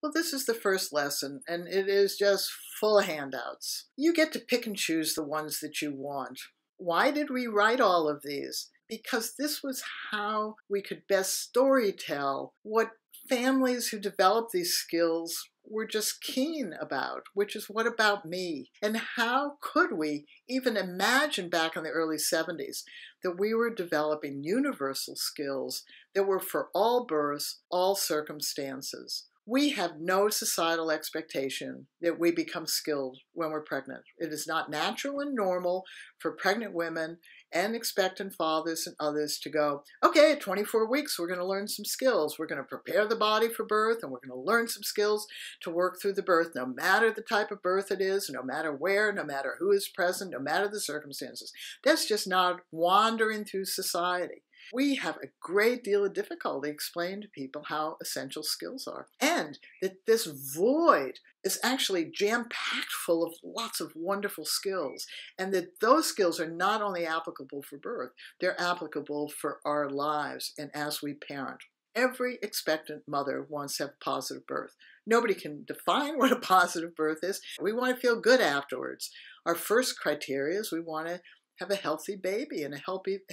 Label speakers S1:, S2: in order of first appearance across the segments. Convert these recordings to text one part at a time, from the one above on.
S1: Well, this is the first lesson, and it is just full of handouts. You get to pick and choose the ones that you want. Why did we write all of these? Because this was how we could best storytell what families who developed these skills were just keen about, which is what about me? And how could we even imagine back in the early 70s that we were developing universal skills that were for all births, all circumstances? We have no societal expectation that we become skilled when we're pregnant. It is not natural and normal for pregnant women and expectant fathers and others to go, okay, at 24 weeks, we're going to learn some skills. We're going to prepare the body for birth, and we're going to learn some skills to work through the birth, no matter the type of birth it is, no matter where, no matter who is present, no matter the circumstances. That's just not wandering through society. We have a great deal of difficulty explaining to people how essential skills are, and that this void is actually jam-packed full of lots of wonderful skills, and that those skills are not only applicable for birth, they're applicable for our lives and as we parent. Every expectant mother wants to have a positive birth. Nobody can define what a positive birth is. We want to feel good afterwards. Our first criteria is we want to have a healthy baby and a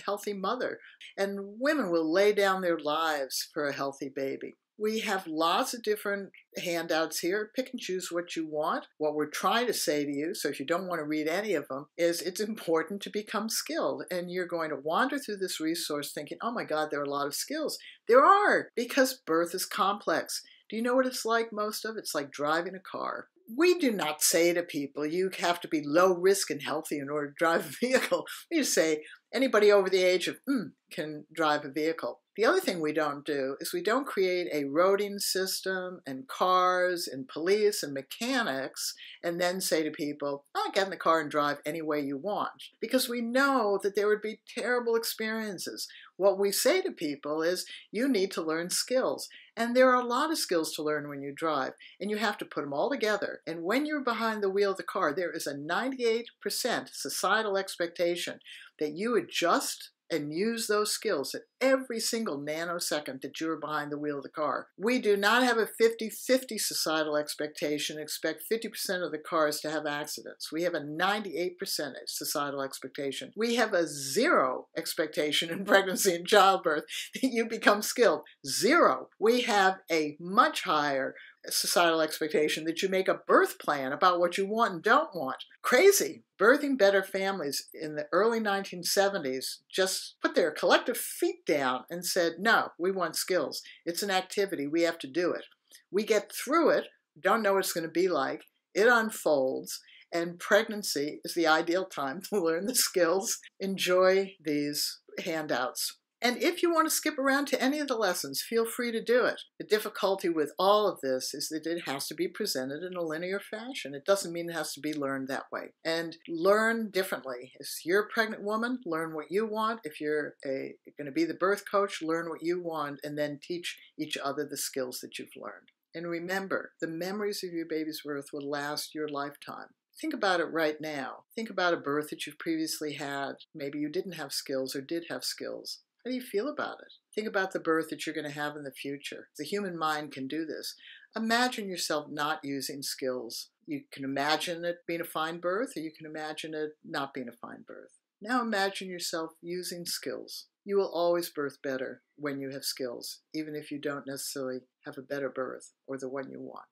S1: healthy mother. And women will lay down their lives for a healthy baby. We have lots of different handouts here. Pick and choose what you want. What we're trying to say to you, so if you don't want to read any of them, is it's important to become skilled. And you're going to wander through this resource thinking, oh my God, there are a lot of skills. There are, because birth is complex. Do you know what it's like, most of it? It's like driving a car. We do not say to people, you have to be low risk and healthy in order to drive a vehicle. We just say, anybody over the age of can drive a vehicle. The other thing we don't do is we don't create a roading system and cars and police and mechanics and then say to people, oh, get in the car and drive any way you want. Because we know that there would be terrible experiences. What we say to people is, you need to learn skills. And there are a lot of skills to learn when you drive, and you have to put them all together. And when you're behind the wheel of the car, there is a 98% societal expectation that you adjust and use those skills at every single nanosecond that you're behind the wheel of the car. We do not have a 50-50 societal expectation, expect 50% of the cars to have accidents. We have a 98% societal expectation. We have a 0 expectation in pregnancy and childbirth that you become skilled. 0. We have a much higher societal expectation that you make a birth plan about what you want and don't want. Crazy. Birthing Better Families in the early 1970s just put their collective feet down and said, no, we want skills. It's an activity. We have to do it. We get through it, don't know what it's going to be like. It unfolds, and pregnancy is the ideal time to learn the skills. Enjoy these handouts. And if you want to skip around to any of the lessons, feel free to do it. The difficulty with all of this is that it has to be presented in a linear fashion. It doesn't mean it has to be learned that way. And learn differently. If you're a pregnant woman, learn what you want. If you're going to be the birth coach, learn what you want, and then teach each other the skills that you've learned. And remember, the memories of your baby's birth will last your lifetime. Think about it right now. Think about a birth that you've previously had. Maybe you didn't have skills or did have skills. How do you feel about it? Think about the birth that you're going to have in the future. The human mind can do this. Imagine yourself not using skills. You can imagine it being a fine birth, or you can imagine it not being a fine birth. Now imagine yourself using skills. You will always birth better when you have skills, even if you don't necessarily have a better birth or the one you want.